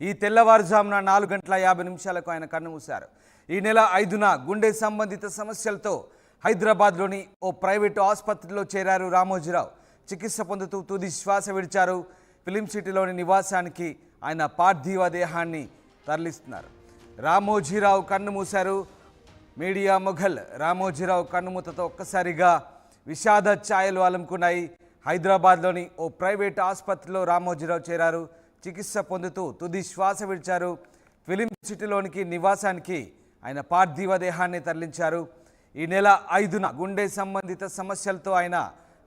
ఈ తెల్లవారుజామున 4:50 ఆయన కన్నుమూశారు. ఈ నెల 5న గుండె సంబంధిత సమస్యలతో హైదరాబాద్లోని ఓ ప్రైవేటు ఆసుపత్రిలో చేరారు రామోజీరావు. చికిత్స పొందుతూ తుది శ్వాస విడిచారు. ఫిలిం సిటీలోని నివాసానికి ఆయన పార్థివ దేహాన్ని తరలిస్తున్నారు. రామోజీరావు కన్నుమూశారు. మీడియా మొఘల్ రామోజీరావు కన్నుమూతతో ఒక్కసారిగా విషాద ఛాయలు అలుముకున్నాయి. హైదరాబాద్లోని ఓ ప్రైవేట్ ఆసుపత్రిలో రామోజీరావు చేరారు. చికిత్స పొందుతూ తుది శ్వాస విడిచారు. ఫిలిం సిటీలోనికి నివాసానికి ఆయన పార్థివ దేహాన్ని తరలించారు. ఈ నెల 5న గుండె సంబంధిత సమస్యలతో ఆయన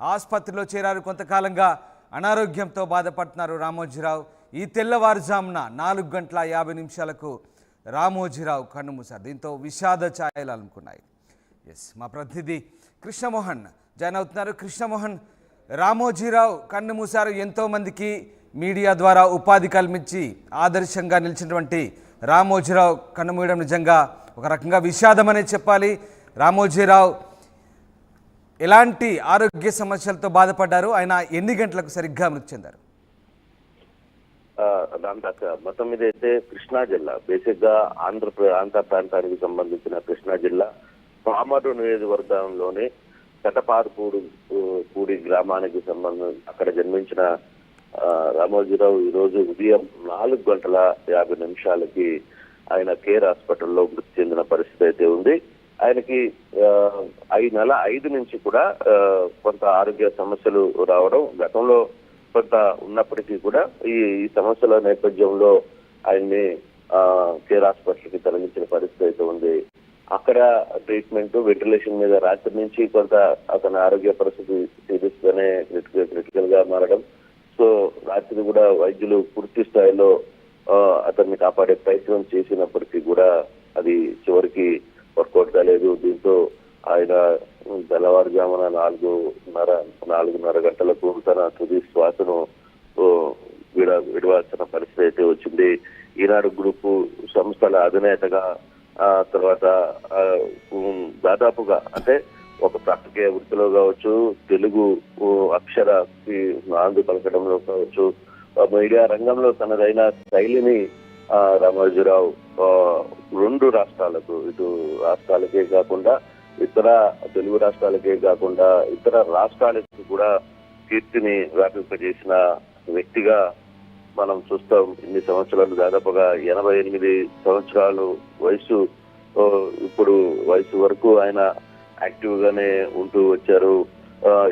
ఆసుపత్రిలో చేరారు. కొంతకాలంగా అనారోగ్యంతో బాధపడుతున్నారు రామోజీరావు. ఈ తెల్లవారుజామున 4:50 రామోజీరావు కన్నుమూశారు. దీంతో విషాద ఛాయలు అలుముకున్నాయి. మా ప్రతినిధి కృష్ణమోహన్ జాయిన్ అవుతున్నారు. కృష్ణమోహన్, రామోజీరావు కన్నుమూశారు. ఎంతోమందికి మీడియా ద్వారా ఉపాధి కల్పించి ఆదర్శంగా నిలిచినటువంటి రామోజీరావు కన్నుమూయడం నిజంగా ఒక రకంగా విషాదమనే చెప్పాలి. రామోజీరావు ఎలాంటి ఆరోగ్య సమస్యలతో బాధపడ్డారు? ఆయన ఎన్ని గంటలకు సరిగ్గా మృతి చెందారు? మొత్తం మీద అయితే కృష్ణా జిల్లా, బేసిక్ గా ఆంధ్ర ప్రాంతానికి సంబంధించిన కృష్ణా జిల్లా పామరు నియోజకవర్గంలోని కటపారుపూడి గ్రామానికి అక్కడ జన్మించిన రామోజీరావు ఈ రోజు ఉదయం 4:50 ఆయన కేర్ హాస్పిటల్లో మృతి చెందిన పరిస్థితి అయితే ఉంది. ఆయనకి నెల 5 నుంచి కూడా కొంత ఆరోగ్య సమస్యలు రావడం గతంలో కొంత ఉన్నప్పటికీ కూడా ఈ సమస్యల నేపథ్యంలో ఆయన్ని కేర్ హాస్పిటల్కి తరలించిన పరిస్థితి అయితే ఉంది. అక్కడ ట్రీట్మెంట్, వెంటిలేషన్ మీద రాత్రి నుంచి కొంత అతని ఆరోగ్య పరిస్థితి సీరియస్ గానే క్రిటికల్ గా మారడం. సో రాత్రి కూడా వైద్యులు పూర్తి స్థాయిలో అతన్ని కాపాడే ప్రయత్నం చేసినప్పటికీ కూడా అది చివరికి వర్కౌట్ కాలేదు. దీంతో ఆయన తెల్లవారుజామున 4:30 తన తుది శ్వాసను విడవాల్సిన పరిస్థితి అయితే వచ్చింది. ఈనాడు గ్రూపు సంస్థల అధినేతగా తర్వాత దాదాపుగా అంటే ఒక ప్రాక్టికేయ వృత్తిలో కావచ్చు, తెలుగు అక్షరానికి నాంది పలకడంలో కావచ్చు, మీడియా రంగంలో తనదైన శైలిని రామోజీరావు 2 రాష్ట్రాలకు, ఇటు రాష్ట్రాలకే కాకుండా ఇతర తెలుగు రాష్ట్రాలకే కాకుండా ఇతర రాష్ట్రాలకు కూడా కీర్తిని వ్యాపింపజేసిన వ్యక్తిగా మనం చూస్తాం. ఇన్ని సంవత్సరాలు, దాదాపుగా 88 సంవత్సరాలు వయసు. ఇప్పుడు వయసు వరకు ఆయన యాక్టివ్ గానే ఉంటూ వచ్చారు.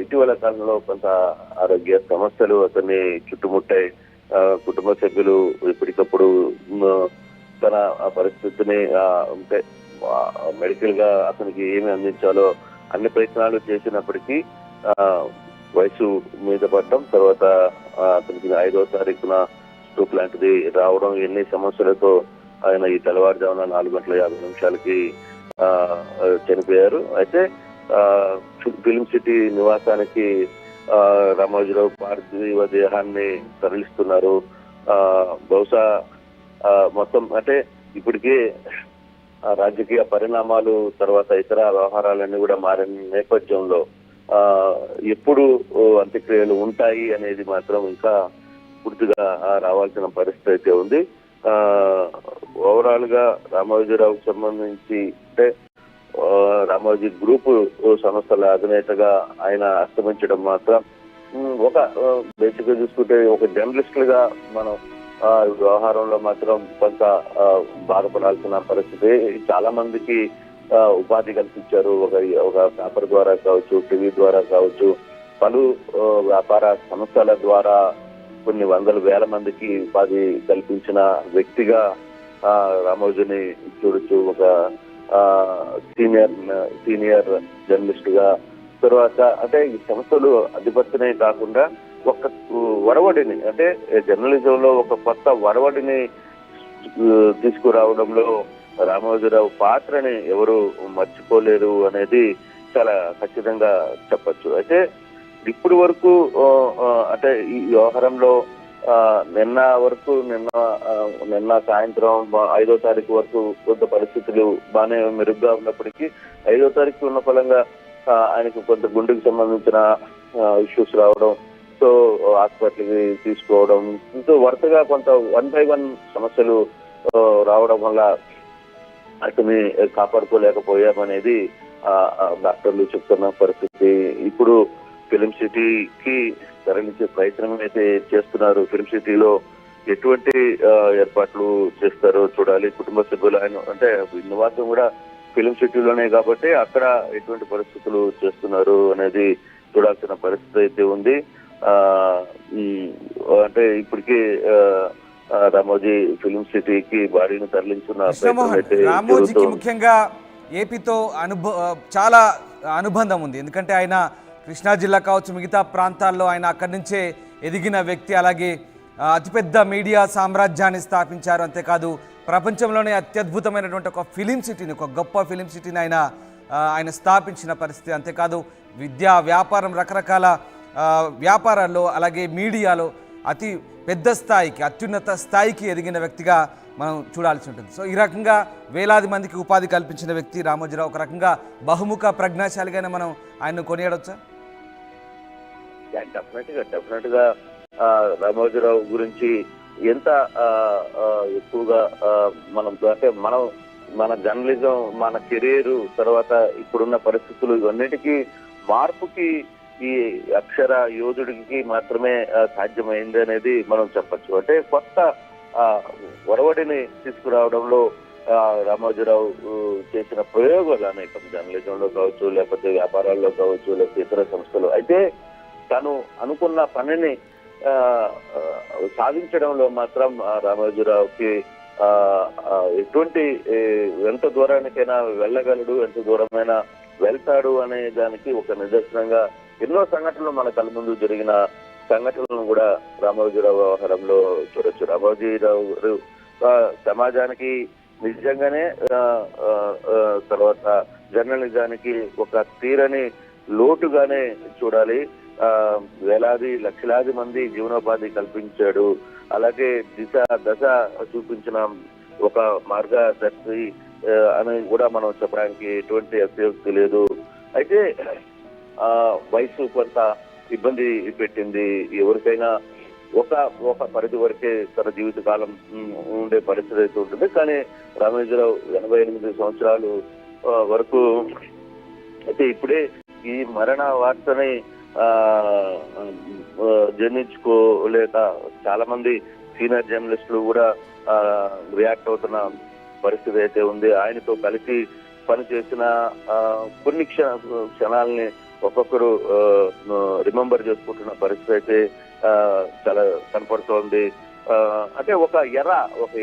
ఇటీవల కాలంలో కొంత ఆరోగ్య సమస్యలు అతన్ని చుట్టుముట్టాయి. కుటుంబ సభ్యులు ఎప్పటికప్పుడు తన పరిస్థితిని అంటే మెడికల్ గా అతనికి ఏమి అందించాలో అన్ని ప్రయత్నాలు చేసినప్పటికీ వయసు మీద పడడం, తర్వాత అతనికి 5వ తారీఖున స్ట్రోక్ లాంటిది రావడం, ఎన్ని సమస్యలతో ఆయన ఈ తెల్లవారుజామున 4:50 చనిపోయారు. అయితే ఫిలిం సిటీ నివాసానికి రామోజీరావు పార్థివ దేహాన్ని తరలిస్తున్నారు. బహుశా మొత్తం అంటే ఇప్పటికే రాజకీయ పరిణామాలు, తర్వాత ఇతర వ్యవహారాలన్నీ కూడా మారిన నేపథ్యంలో ఎప్పుడు అంత్యక్రియలు ఉంటాయి అనేది మాత్రం ఇంకా పూర్తిగా రావాల్సిన పరిస్థితి అయితే ఉంది. ఓవరాల్ గా రామోజీరావుకు సంబంధించి అంటే రామోజీ గ్రూపు సంస్థల అధినేతగా ఆయన అస్తమించడం మాత్రం ఒక బేసిక్ గా చూసుకుంటే ఒక జర్నలిస్ట్ గా మనం వ్యవహారంలో మాత్రం కొంత బాధపడాల్సిన పరిస్థితి. చాలా మందికి ఉపాధి కల్పించారు. ఒక పేపర్ ద్వారా కావచ్చు, టీవీ ద్వారా కావచ్చు, పలు వ్యాపార సంస్థల ద్వారా కొన్ని వందల వేల మందికి ఉపాధి కల్పించిన వ్యక్తిగా రామోజీని చూడొచ్చు. ఒక సీనియర్ జర్నలిస్ట్ గా, తర్వాత అంటే ఈ సంస్థలు అధిపతినే కాకుండా ఒక వరవడిని, అంటే జర్నలిజంలో ఒక కొత్త వరవడిని తీసుకురావడంలో రామోజీరావు పాత్రని ఎవరు మర్చిపోలేరు అనేది చాలా ఖచ్చితంగా చెప్పచ్చు. అయితే ఇప్పటి వరకు అంటే ఈ వ్యవహారంలో నిన్న సాయంత్రం 5వ తారీఖు వరకు కొంత పరిస్థితులు బాగానే మెరుగ్గా ఉన్నప్పటికీ 5వ తారీఖు ఉన్న ఫలంగా ఆయనకు కొంత గుండెకు సంబంధించిన ఇష్యూస్ రావడం, సో హాస్పిటల్కి తీసుకోవడం, ఇంతో వరుసగా కొంత 1 by 1 సమస్యలు రావడం వల్ల అతన్ని కాపాడుకోలేకపోయామనేది డాక్టర్లు చెప్తున్న పరిస్థితి. ఇప్పుడు ఫిలిం సిటీకి తరలించే ప్రయత్నం అయితే చేస్తున్నారు. ఫిలిం సిటీలో ఎటువంటి ఏర్పాట్లు చేస్తారో చూడాలి. కుటుంబ సభ్యులు ఆయన అంటే నివాసం కూడా ఫిలిం సిటీలోనే కాబట్టి అక్కడ ఎటువంటి పరిస్థితులు చేస్తున్నారు అనేది చూడాల్సిన పరిస్థితి అయితే ఉంది. అంటే ఇప్పటికీ రామోజీ ఫిలిం సిటీకి బాడీని తరలించున్న ప్రయత్నం అయితే రామోజీకి ముఖ్యంగా ఏపీతో చాలా అనుబంధం ఉంది. ఎందుకంటే ఆయన కృష్ణా జిల్లా కావచ్చు, మిగతా ప్రాంతాల్లో ఆయన అక్కడి నుంచే ఎదిగిన వ్యక్తి. అలాగే అతిపెద్ద మీడియా సామ్రాజ్యాన్ని స్థాపించారు. అంతేకాదు ప్రపంచంలోనే అత్యద్భుతమైనటువంటి ఒక ఫిలిం సిటీని, ఒక గొప్ప ఫిలిం సిటీని ఆయన స్థాపించిన పరిస్థితి. అంతేకాదు విద్యా, వ్యాపారం, రకరకాల వ్యాపారాల్లో అలాగే మీడియాలో అతి పెద్ద స్థాయికి, అత్యున్నత స్థాయికి ఎదిగిన వ్యక్తిగా మనం చూడాల్సి ఉంటుంది. సో ఈ రకంగా వేలాది మందికి ఉపాధి కల్పించిన వ్యక్తి రామోజీరావు. ఒక రకంగా బహుముఖ ప్రజ్ఞాశాలిగానే మనం ఆయన్ను కొనియాడవచ్చా? డెఫినెట్ గా రామోజీరావు గురించి ఎంత ఎక్కువగా మనం అంటే మన జర్నలిజం, మన కెరీర్, తర్వాత ఇప్పుడున్న పరిస్థితులు ఇవన్నిటికీ మార్పుకి ఈ అక్షర యోధుడికి మాత్రమే సాధ్యమైంది అనేది మనం చెప్పచ్చు. అంటే కొత్త ఒరవడిని తీసుకురావడంలో రామోజీరావు చేసిన ప్రయోగాలు అనేకం, జర్నలిజంలో కావచ్చు, లేకపోతే వ్యాపారాల్లో కావచ్చు, లేకపోతే ఇతర సంస్థలు. అయితే తను అనుకున్న పనిని సాధించడంలో మాత్రం రామోజీరావుకి ఎటువంటి ఎంత దూరానికైనా వెళ్ళగలడు, ఎంత దూరమైనా వెళ్తాడు అనే దానికి ఒక నిదర్శనంగా ఎన్నో సంఘటనలు మన కళ్ళ ముందు జరిగిన సంఘటనలను కూడా రామోజీరావు వ్యవహారంలో చూడొచ్చు. రామోజీరావు సమాజానికి నిజంగానే తర్వాత జర్నలిజానికి ఒక తీరని లోటుగానే చూడాలి. వేలాది లక్షలాది మంది జీవనోపాధి కల్పించాడు. అలాగే దశ చూపించిన ఒక మార్గదర్శి అని కూడా మనం చెప్పడానికి ఎటువంటి అతిశయోక్తి లేదు. అయితే వయసు కొంత ఇబ్బంది పెట్టింది. ఎవరికైనా ఒక పరిధి వరకే తన జీవితకాలం ఉండే పరిస్థితి అయితే ఉంటుంది. కానీ రామోజీరావు 88 సంవత్సరాలు వరకు అయితే ఇప్పుడే ఈ మరణ వార్తని జీర్ణించుకోలేక చాలా మంది సీనియర్ జర్నలిస్టులు కూడా రియాక్ట్ అవుతున్న పరిస్థితి అయితే ఉంది. ఆయనతో కలిసి పనిచేసిన కొన్ని క్షణాలని ఒక్కొక్కరు రిమెంబర్ చేసుకుంటున్న పరిస్థితి అయితే చాలా కనపడుతోంది. అంటే ఒక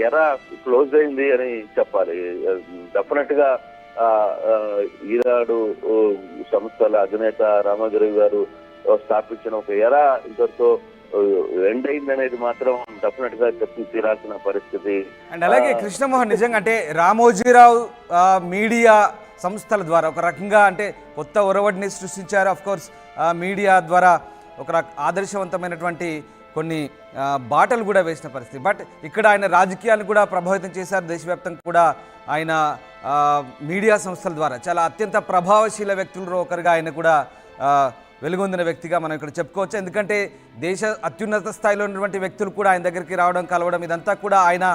ఎర క్లోజ్ అయింది అని చెప్పాలి. డెఫినెట్ గా ఈనాడు సంస్థల అధినేత రామోజీరావు గారు స్థాపించిన ఒక ఎర ఇంతటితో ఎండ్ అయింది అనేది మాత్రం డెఫినెట్ గా చెప్పి తీరాల్సిన పరిస్థితి. అండ్ అలాగే కృష్ణమోహన్, నిజంగా అంటే రామోజీరావు మీడియా సంస్థల ద్వారా ఒక రకంగా అంటే కొత్త ఒరవడిని సృష్టించారు. అఫ్ కోర్స్ మీడియా ద్వారా ఒక ఆదర్శవంతమైనటువంటి కొన్ని బాటలు కూడా వేసిన పరిస్థితి. బట్ ఇక్కడ ఆయన రాజకీయాలను కూడా ప్రభావితం చేశారు. దేశవ్యాప్తంగా కూడా ఆయన మీడియా సంస్థల ద్వారా చాలా అత్యంత ప్రభావశీల వ్యక్తుల్లో ఒకరిగా ఆయన కూడా వెలుగొందిన వ్యక్తిగా మనం ఇక్కడ చెప్పుకోవచ్చు. ఎందుకంటే దేశ అత్యున్నత స్థాయిలో ఉన్నటువంటి వ్యక్తులు కూడా ఆయన దగ్గరికి రావడం, కలవడం, ఇదంతా కూడా ఆయన